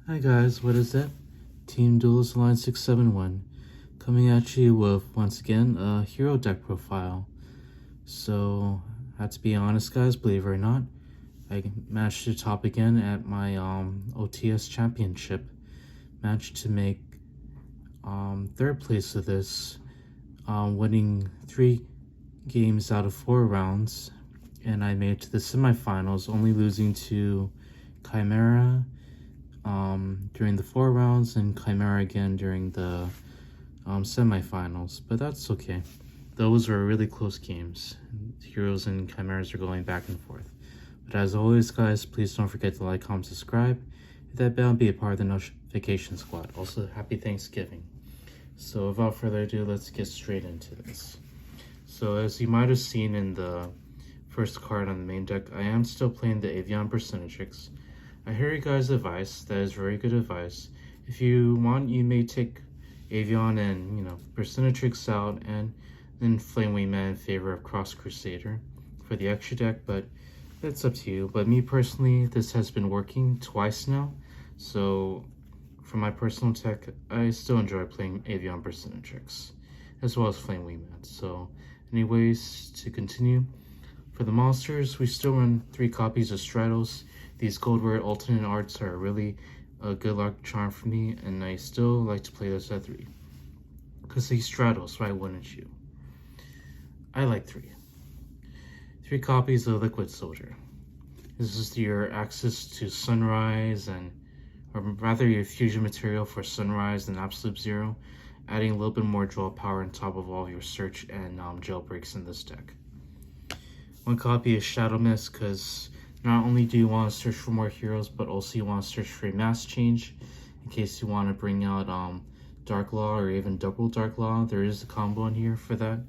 Hi guys, what is it? Team Duelist Line 671 coming at you with, once again, a hero deck profile. So, I have to be honest guys, believe it or not, I managed to top again at my OTS Championship. Managed to make third place of this, winning 3 games out of 4 rounds, and I made it to the semifinals, only losing to Chimera during the 4 rounds and Chimera again during the semifinals, but that's okay. Those were really close games. Heroes and Chimeras are going back and forth. But as always guys, please don't forget to like, comment, subscribe, hit that bell and be a part of the notification squad. Also, happy Thanksgiving. So without further ado, let's get straight into this. So as you might have seen in the first card on the main deck, I am still playing the Avian Percentatrix. I hear you guys' advice. That is very good advice. If you want, you may take Avian and, Percentatrix out and then Flame Wingman in favor of Cross Crusader for the extra deck, but that's up to you. But me personally, this has been working twice now, so for my personal tech, I still enjoy playing Avian Percentatrix as well as Flame Wingman. So anyways, to continue, for the monsters, we still run 3 copies of Stratos. These gold rare alternate arts are really a good luck charm for me, and I still like to play this at 3. Because he's Stratos, why wouldn't you? I like 3. 3 copies of Liquid Soldier. This is your access to Sunrise, or rather your fusion material for Sunrise and Absolute Zero, adding a little bit more draw power on top of all your search and jailbreaks in this deck. 1 copy is Shadow Mist, because not only do you want to search for more heroes, but also you want to search for a mass change in case you want to bring out Dark Law or even double Dark Law. There is a combo in here for that,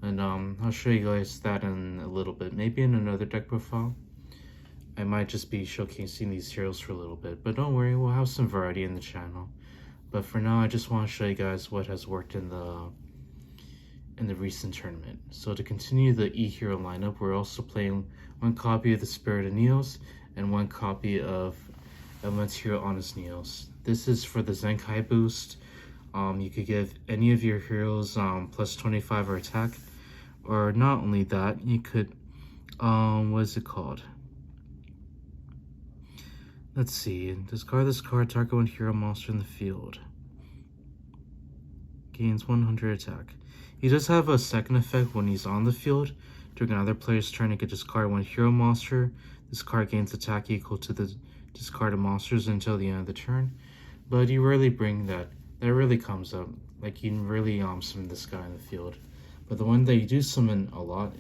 and I'll show you guys that in a little bit, maybe in another deck profile. I might just be showcasing these heroes for a little bit, but don't worry, we'll have some variety in the channel. But for now, I just want to show you guys what has worked in the recent tournament. So to continue the E-Hero lineup, we're also playing 1 copy of the Spirit of Neos and 1 copy of Elemental Hero Honest Neos. This is for the Zenkai boost. You could give any of your heroes plus 25 or attack, or not only that, you could what is it called? Let's see. Discard this card, target 1 hero monster in the field. Gains 100 attack. He does have a second effect when he's on the field. During another player's turn, he could discard 1 hero monster. This card gains attack equal to the discarded monsters until the end of the turn. But you rarely bring that. That really comes up. Like, you really summon this guy in the field. But the one that you do summon a lot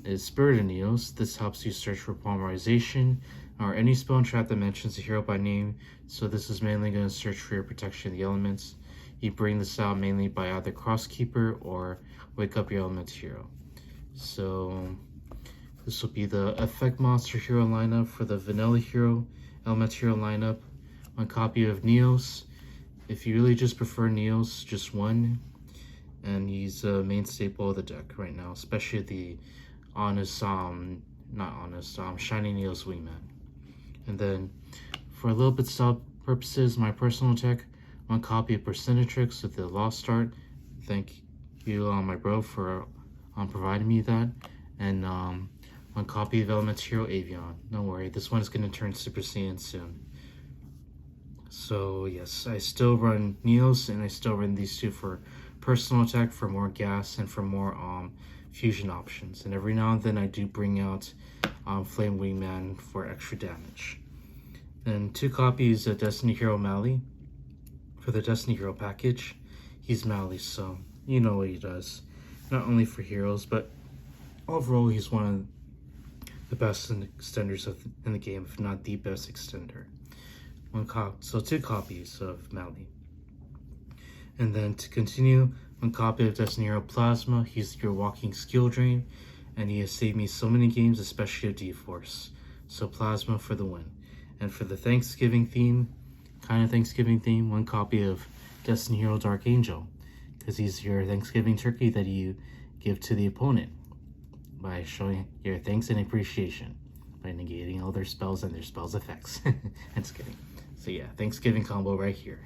is Spirit of Neos. This helps you search for polymerization or any spell and trap that mentions a hero by name. So this is mainly going to search for your protection of the elements. You bring this out mainly by either Crosskeeper or Wake Up Your Element Hero. So this will be the Effect Monster Hero lineup for the Vanilla Hero Element Hero lineup. 1 copy of Neos. If you really just prefer Neos, just 1. And he's a main staple of the deck right now, especially the Shiny Neos Wingman. And then for a little bit style purposes, my personal tech, 1 copy of Percentatrix with the Lost Art. Thank you, my bro, for providing me that. And 1 copy of Elemental Hero Avian. Don't worry, this one is going to turn Super Saiyan soon. So yes, I still run Neos, and I still run these 2 for personal attack, for more gas, and for more fusion options. And every now and then I do bring out Flame Wingman for extra damage. Then 2 copies of Destiny Hero Mally. For the Destiny Hero package, he's Mally, so you know what he does. Not only for heroes, but overall he's one of the best extenders in the game, if not the best extender. 2 copies of Mally. And then to continue, 1 copy of Destiny Hero Plasma. He's your walking skill drain, and he has saved me so many games, especially of D-Force. So Plasma for the win. And for the Thanksgiving theme, 1 copy of Destiny Hero Dark Angel, because he's your Thanksgiving turkey that you give to the opponent by showing your thanks and appreciation by negating all their spells and their spells effects. Just kidding. So yeah, Thanksgiving combo right here.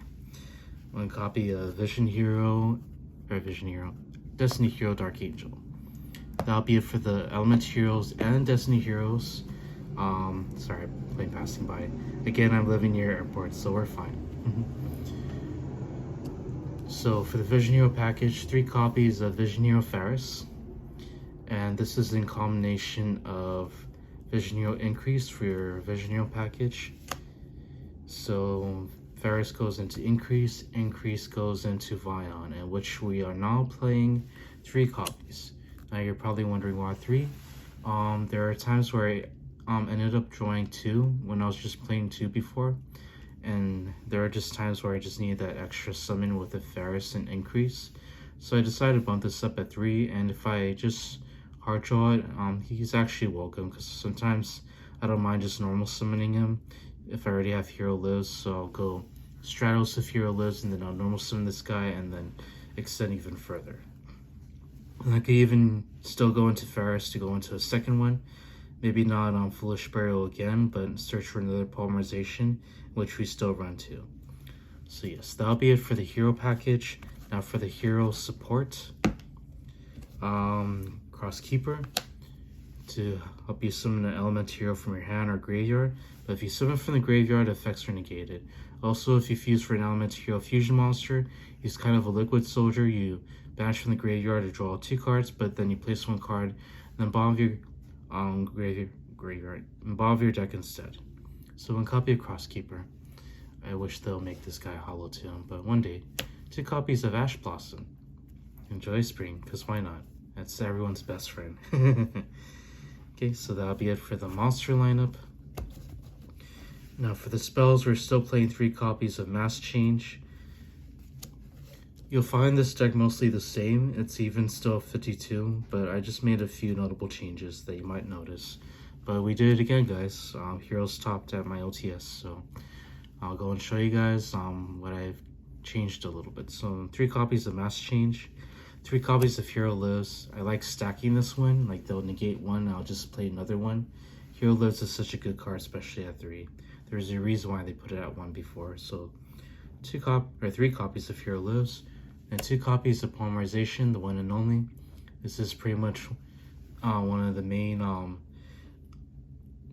One copy of Destiny Hero, Dark Angel. That'll be it for the Element Heroes and Destiny Heroes. Sorry, plane passing by. Again, I'm living near airports, so we're fine. So for the Vision Hero package, 3 copies of Vision Hero Ferris. And this is in combination of Vision Hero Increase for your Vision Hero package. So Ferris goes into Increase, Increase goes into Vion, and which we are now playing 3 copies. Now you're probably wondering why 3. There are times where I ended up drawing 2 when I was just playing 2 before. And there are just times where I just need that extra summon with the Ferris and Increase. So I decided to bump this up at 3, and if I just hard draw it, he's actually welcome, because sometimes I don't mind just normal summoning him if I already have Hero Lives. So I'll go Stratos if Hero Lives, and then I'll normal summon this guy, and then extend even further. And I could even still go into Ferris to go into a second one. Maybe not on Foolish Burial again, but search for another Polymerization, which we still run to. So yes, that'll be it for the hero package. Now for the hero support. Crosskeeper, to help you summon an element hero from your hand or graveyard. But if you summon from the graveyard, effects are negated. Also, if you fuse for an element hero fusion monster, he's kind of a liquid soldier. You banish from the graveyard to draw 2 cards, but then you place 1 card, and then bottom of your graveyard, and bottom of your deck instead. So 1 copy of Crosskeeper. I wish they'll make this guy hollow too, but one day. 2 copies of Ash Blossom. Enjoy spring, because why not? That's everyone's best friend. Okay, so that'll be it for the monster lineup. Now for the spells, we're still playing 3 copies of Mass Change. You'll find this deck mostly the same. It's even still 52, but I just made a few notable changes that you might notice. But we did it again, guys. Heroes topped at my OTS, so I'll go and show you guys what I've changed a little bit. So 3 copies of Mass Change, 3 copies of Hero Lives. I like stacking this one, like they'll negate 1, I'll just play another one. Hero Lives is such a good card, especially at 3. There's a reason why they put it at 1 before. So 3 copies of Hero Lives, and 2 copies of Polymerization, the one and only. This is pretty much one of the main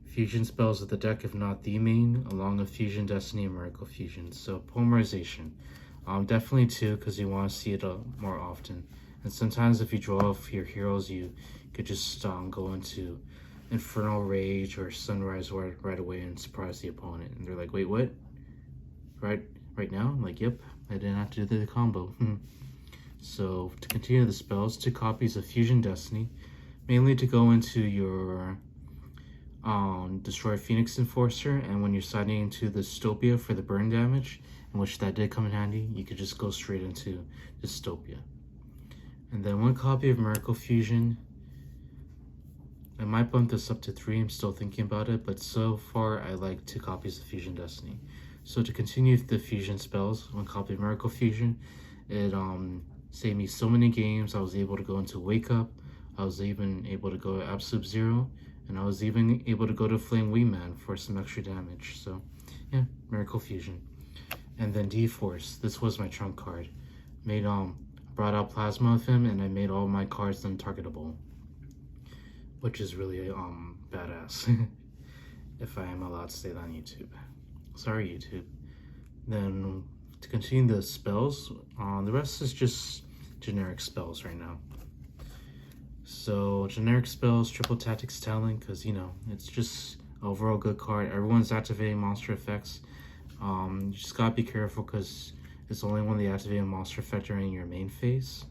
fusion spells of the deck, if not the main, along with Fusion, Destiny, and Miracle Fusion. So Polymerization, definitely 2, because you want to see it more often. And sometimes if you draw off your heroes, you could just go into Infernal Rage or Sunrise right away and surprise the opponent. And they're like, wait, what? Right now? I'm like, yep, I didn't have to do the combo. So to continue the spells, 2 copies of Fusion Destiny, mainly to go into your Destroy Phoenix Enforcer, and when you're siding into the Dystopia for the burn damage, in which that did come in handy, you could just go straight into Dystopia. And then 1 copy of Miracle Fusion. I might bump this up to 3, I'm still thinking about it, but so far I like 2 copies of Fusion Destiny. So to continue the fusion spells, 1 copy of Miracle Fusion, it saved me so many games. I was able to go into Wake Up, I was even able to go to Absolute Zero, and I was even able to go to Flame Wingman for some extra damage. So yeah, Miracle Fusion. And then D-Force, this was my trump card. Brought out Plasma of him, and I made all my cards untargetable, which is really badass. If I am allowed to say that on YouTube. Sorry, YouTube. Then to continue the spells, the rest is just generic spells right now. So generic spells, Triple Tactics Talent, because you know it's just overall good card. Everyone's activating monster effects. You just gotta be careful because it's only when they activate a monster effect during your main phase.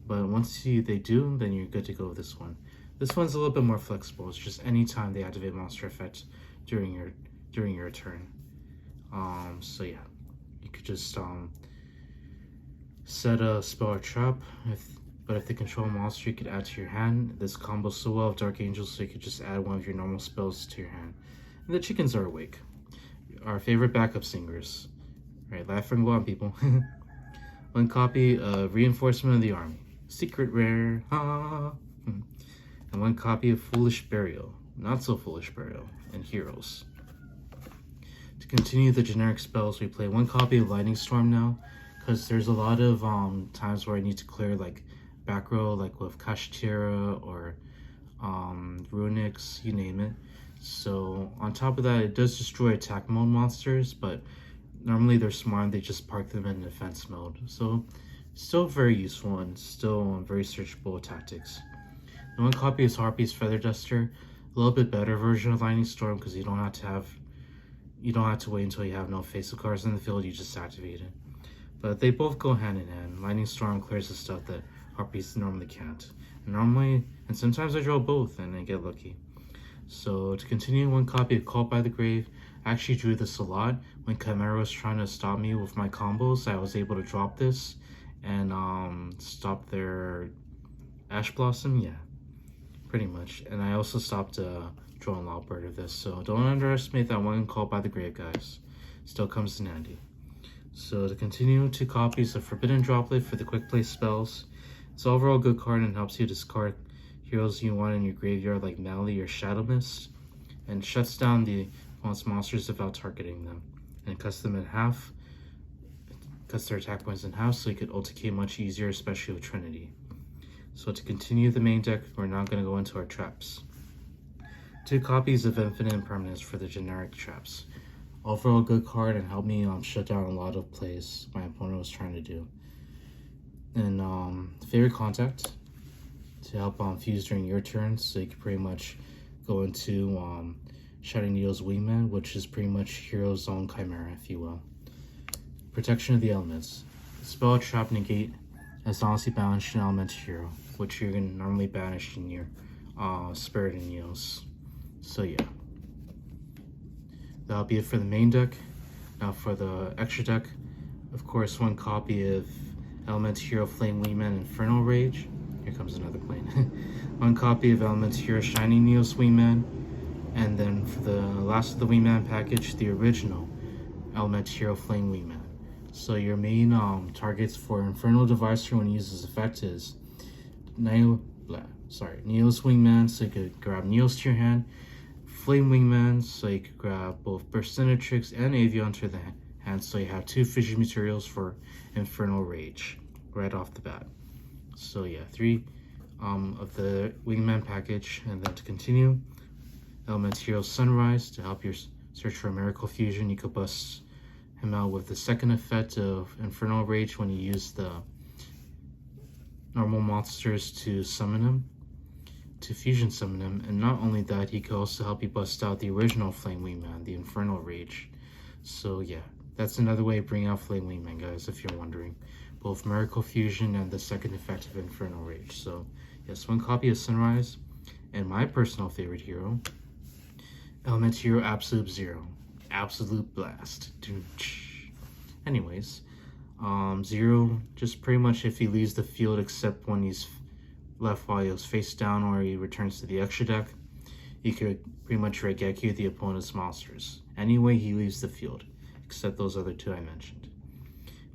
But once they do, then you're good to go with this one. This one's a little bit more flexible. It's just anytime they activate monster effect during your turn. So yeah, you could just set a spell or trap. But if they control a monster, you could add to your hand. This combos so well with Dark Angel, so you could just add one of your normal spells to your hand. And the chickens are awake. Our favorite backup singers. Right, laugh and go on, people. 1 copy of Reinforcement of the Army. Secret Rare. And 1 copy of Foolish Burial. Not So Foolish Burial, and Heroes. To continue the generic spells, we play one copy of Lightning Storm now, because there's a lot of times where I need to clear like back row, like with Kashtira or Runix, you name it. So on top of that, it does destroy attack mode monsters, but normally they're smart and they just park them in defense mode. So still very useful and still very searchable tactics. The one copy is Harpy's Feather Duster, a little bit better version of Lightning Storm because you don't have to wait until you have no face-up cards in the field, you just activate it. But they both go hand in hand. Lightning Storm clears the stuff that Harpies normally can't. And sometimes I draw both and I get lucky. So to continue, one copy of Called by the Grave. I actually drew this a lot. When Chimera was trying to stop me with my combos, I was able to drop this and stop their Ash Blossom, yeah, pretty much. And I also stopped drawing Loudbird of this, so don't underestimate that one Called by the Grave, guys. Still comes in handy. So to continue, 2 copies of Forbidden Droplet for the quick play spells. It's overall a good card and helps you discard heroes you want in your graveyard like Mally or Shadow Mist, and shuts down the opponent's monsters without targeting them, and cuts them in half, cuts their attack points in half so you could OTK much easier, especially with Trinity. So to continue the main deck, we're now going to go into our traps. 2 copies of Infinite Impermanence for the generic traps. Overall a good card and helped me shut down a lot of plays my opponent was trying to do. And Favorite Contact to help fuse during your turn, so you can pretty much go into Shining Needle's Wingman, which is pretty much Hero's own Chimera, if you will. Protection of the Elements. Spell, Trap, Negate as honestly banished an Elemental Hero, which you're going to normally banish in your Spirit and Neos. So yeah. That'll be it for the main deck. Now for the extra deck, of course, 1 copy of Elemental Hero Flame Wingman Infernal Rage. Here comes another plane. 1 copy of Elemental Hero Shining Neos Wingman. And then for the last of the Wingman package, the original Elemental Hero Flame Wingman. So your main targets for Infernal Devicer when he uses effect is Neos Wingman, so you could grab Neos to your hand. Flame Wingman, so you could grab both Burstinatrix and Avion to the hand, so you have 2 fission materials for Infernal Rage right off the bat. So yeah, 3 of the Wingman package. And then to continue, Elemental Hero Sunrise to help your search for a Miracle Fusion. You could bust him out with the second effect of Infernal Rage when you use the normal monsters to summon him, to fusion summon him. And not only that, he could also help you bust out the original Flame Wingman, the Infernal Rage. So yeah, that's another way of bringing out Flame Wingman, guys, if you're wondering. Both Miracle Fusion and the second effect of Infernal Rage. So yes, 1 copy of Sunrise. And my personal favorite hero, Elemental Hero Absolute Zero. Absolute Blast. Anyways, Zero, just pretty much if he leaves the field except when he's left while he was face down or he returns to the extra deck, he could pretty much Regeki the opponent's monsters. Anyway, he leaves the field, except those other 2 I mentioned.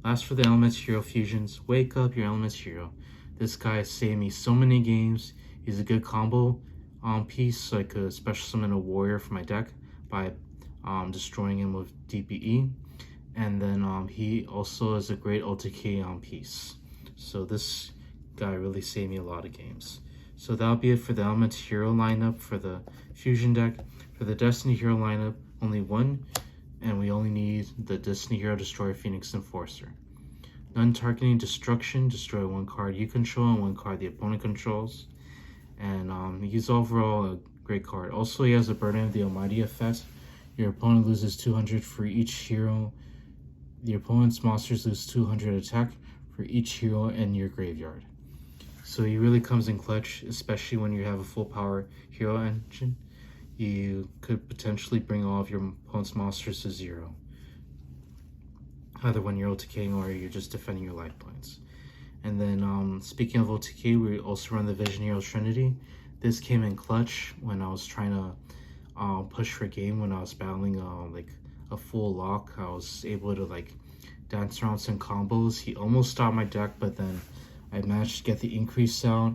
Last for the Elemental Hero fusions, wake up your Elemental Hero. This guy has saved me so many games. He's a good combo piece, so I could special summon a warrior for my deck by destroying him with DPE. And then he also is a great OTK piece. So this guy really saved me a lot of games. So that'll be it for the Elemental Hero lineup for the fusion deck. For the Destiny Hero lineup, only 1, and we only need the Destiny Hero Destroyer Phoenix Enforcer. None targeting destruction, destroy 1 card you control and 1 card the opponent controls. And he's overall a great card. Also, he has a Burden of the Almighty effect. Your opponent loses 200 for each hero. The opponent's monsters lose 200 attack for each hero in your graveyard. So he really comes in clutch, especially when you have a full power hero engine. You could potentially bring all of your opponent's monsters to 0. Either when you're OTKing or you're just defending your life points. And then speaking of OTK, we also run the Vision Hero Trinity. This came in clutch when I was trying to push for a game when I was battling like a full lock. I was able to like dance around some combos. He almost stopped my deck, but then I managed to get the increase out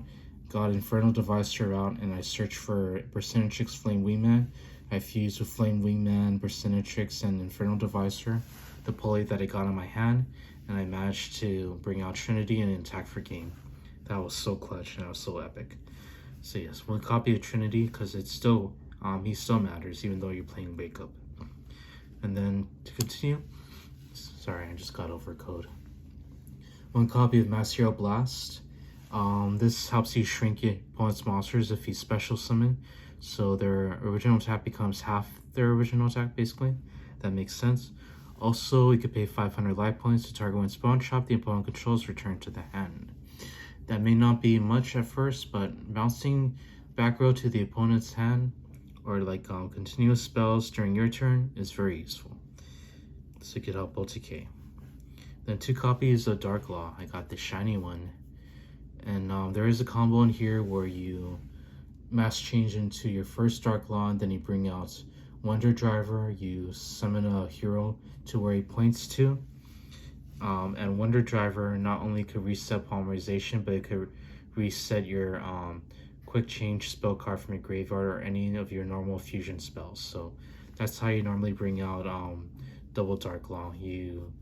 got Infernal Devicer out, and I searched for Bersenatrix Flame Wingman. I fused with Flame Wingman, Bersenatrix, and Infernal Devicer, the pulley that I got in my hand, and I managed to bring out Trinity and attack for game. That was so clutch, and that was so epic. So yes, one copy of Trinity, because it's still, he still matters, even though you're playing Wake Up. And then to continue, sorry, I just got over code. One copy of Mass Hero Blast. This helps you shrink your opponent's monsters if you special summon, so their original attack becomes half their original attack, basically. That makes sense. Also, you could pay 500 life points to target when spawn trap the opponent controls return to the hand. That may not be much at first, but bouncing back row to the opponent's hand, or like continuous spells during your turn, is very useful. So you could help OTK. Then 2 copies of Dark Law. I got the shiny one. And there is a combo in here where you mass change into your first Dark Law, and then you bring out Wonder Driver, you summon a hero to where he points to. And Wonder Driver not only could reset polymerization, but it could reset your quick change spell card from your graveyard or any of your normal fusion spells. So that's how you normally bring out double Dark Law. You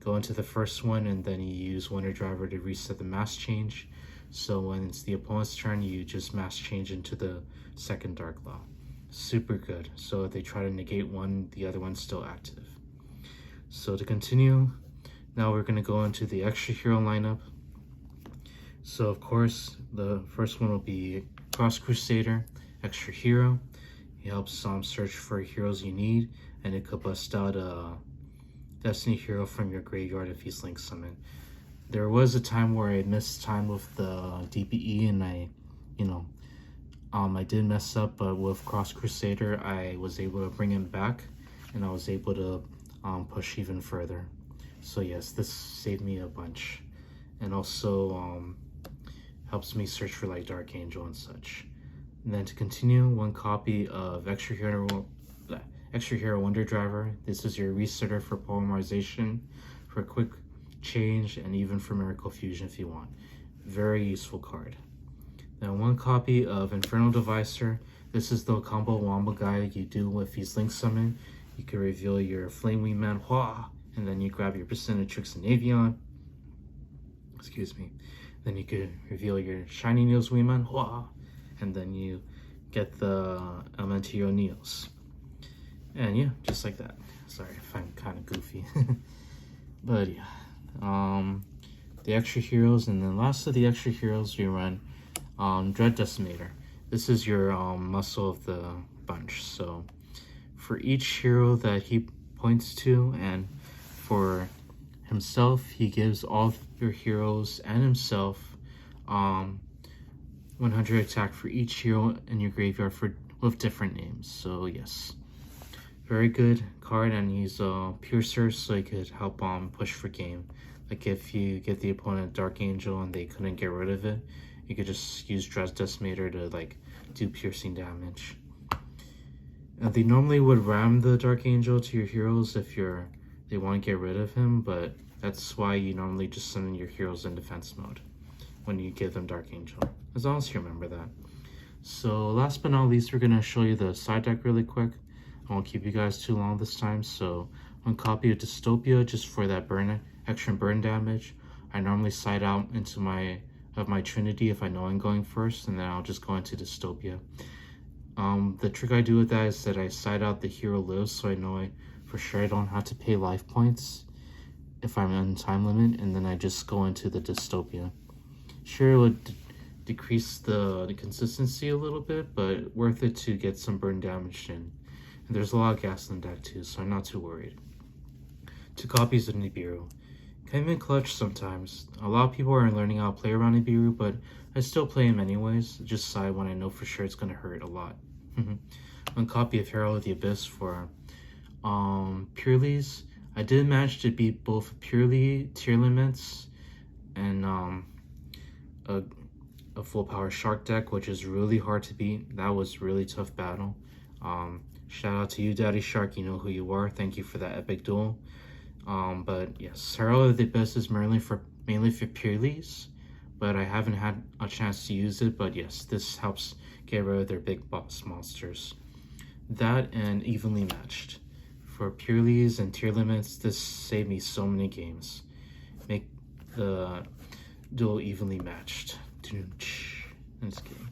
go into the first one, and then you use Wonder Driver to reset the mass change. So when it's the opponent's turn, you just mass change into the second Dark Law. Super good. So if they try to negate one, the other one's still active. So to continue, now we're going to go into the extra hero lineup. So of course, the first one will be Cross Crusader, extra hero. He helps search for heroes you need, and it could bust out a Destiny hero from your graveyard if he's link summoned. There was a time where I missed time with the DPE, and I did mess up, but with Cross Crusader, I was able to bring him back, and I was able to push even further. So yes, this saved me a bunch, and also helps me search for like Dark Angel and such. And then to continue, 1 copy of Extra Hero Wonder Driver. This is your resetter for polymerization, for quick change, and even for Miracle Fusion if you want. Very useful card. Then 1 copy of Infernal Devicer. This is the combo wombo guy you do if he's link summon. You can reveal your Flame Wingman, Hua, and then you grab your Bersenatrix and Avion. Excuse me. Then you could reveal your Shiny Neos Wingman, Hua, and then you get the Elemental Neos. And yeah, just like that. Sorry if I'm kind of goofy. But yeah. The extra heroes, and then last of the extra heroes we run Dread Decimator. This is your muscle of the bunch. So for each hero that he points to, and for himself, he gives all of your heroes and himself 100 attack for each hero in your graveyard with different names. So yes, very good card, and he's a piercer, so he could help push for game. Like if you get the opponent Dark Angel and they couldn't get rid of it, you could just use Dread Decimator to like do piercing damage. They normally would ram the Dark Angel to your heroes if they want to get rid of him, but that's why you normally just summon your heroes in defense mode when you give them Dark Angel, as long as you remember that. So last but not least, we're going to show you the side deck really quick. I won't keep you guys too long this time. So 1 copy of Dystopia, just for that extra burn damage. I normally side out into my Trinity if I know I'm going first, and then I'll just go into Dystopia. The trick I do with that is that I side out the hero lives, so I know for sure I don't have to pay life points if I'm in time limit, and then I just go into the Dystopia. Sure, it would decrease the consistency a little bit, but worth it to get some burn damage in. And there's a lot of gas in the deck too, so I'm not too worried. 2 copies of Nibiru. Came in clutch sometimes. A lot of people are learning how to play around Nibiru, but I still play him anyways, just side when I know for sure it's going to hurt a lot. 1 copy of Herald of the Abyss for Purelees. I did manage to beat both Purely tier limits and a full power shark deck, which is really hard to beat. That was really tough battle. Shout out to you, Daddy Shark. You know who you are. Thank you for that epic duel. But yes, Herald of the Abyss is mainly for Purelees, but I haven't had a chance to use it. But yes, this helps get rid of their big boss monsters. That and evenly matched. For purelies and tier limits, this saved me so many games. Make the duel evenly matched in this game.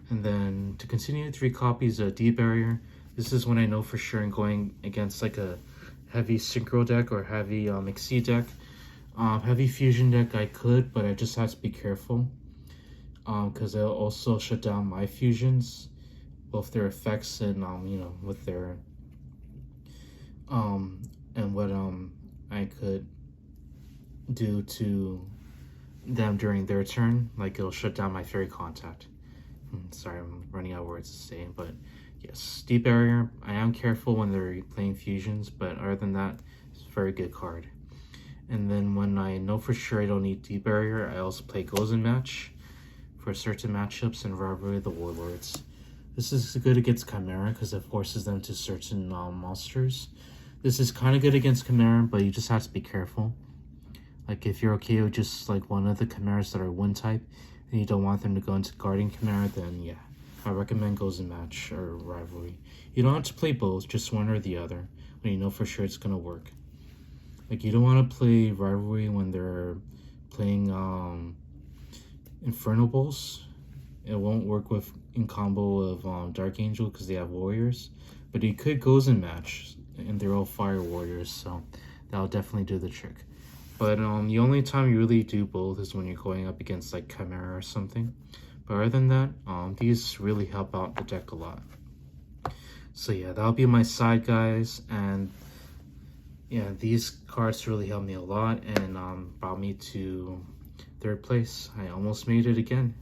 And then to continue, 3 copies of D barrier. This is when I know for sure I'm going against like a heavy synchro deck or heavy Exceed deck. Heavy fusion deck I could, but I just have to be careful because it'll also shut down my fusions, both their effects and you know, with their and what I could do to them during their turn. Like it'll shut down my fairy contact. Sorry, I'm running out of words to say, but yes, deep barrier. I am careful when they're playing fusions, but other than that, it's a very good card. And then when I know for sure I don't need deep barrier, I also play Goes and Match for certain matchups and Rivalry of the Warlords. This is good against Chimera because it forces them to certain monsters. This is kind of good against Chimera, but you just have to be careful. Like if you're okay with just like one of the Chimeras that are wind type, and you don't want them to go into Guardian Chimera, then yeah, I recommend Goes and Match or Rivalry. You don't have to play both, just one or the other, when you know for sure it's gonna work. Like you don't want to play Rivalry when they're playing Infernal Bulls. It won't work with in combo of Dark Angel because they have warriors. But you could Goes and Match, and they're all fire warriors, so that'll definitely do the trick. But the only time you really do both is when you're going up against like Chimera or something. But other than that, these really help out the deck a lot. So yeah, that'll be my side, guys, and yeah, these cards really helped me a lot and brought me to 3rd place. I almost made it again,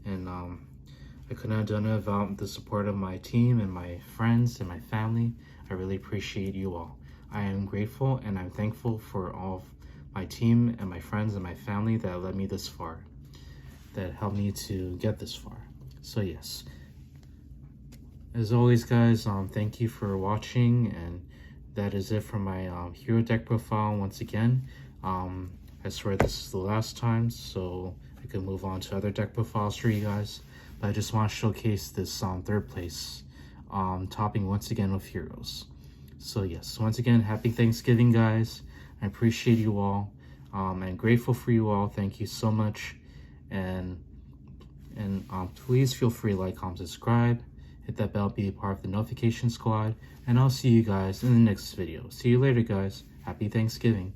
and I couldn't have done it without the support of my team and my friends and my family. I really appreciate you all. I am grateful and I'm thankful for all of my team and my friends and my family that led me this far, that helped me to get this far. So yes, as always, guys, thank you for watching, and that is it for my hero deck profile. Once again, I swear this is the last time, so I can move on to other deck profiles for you guys. But I just want to showcase this 3rd place topping once again with heroes. So yes, once again, happy Thanksgiving, guys. I appreciate you all. I'm grateful for you all. Thank you so much. And please feel free to like, comment, subscribe. Hit that bell, be a part of the notification squad. And I'll see you guys in the next video. See you later, guys. Happy Thanksgiving.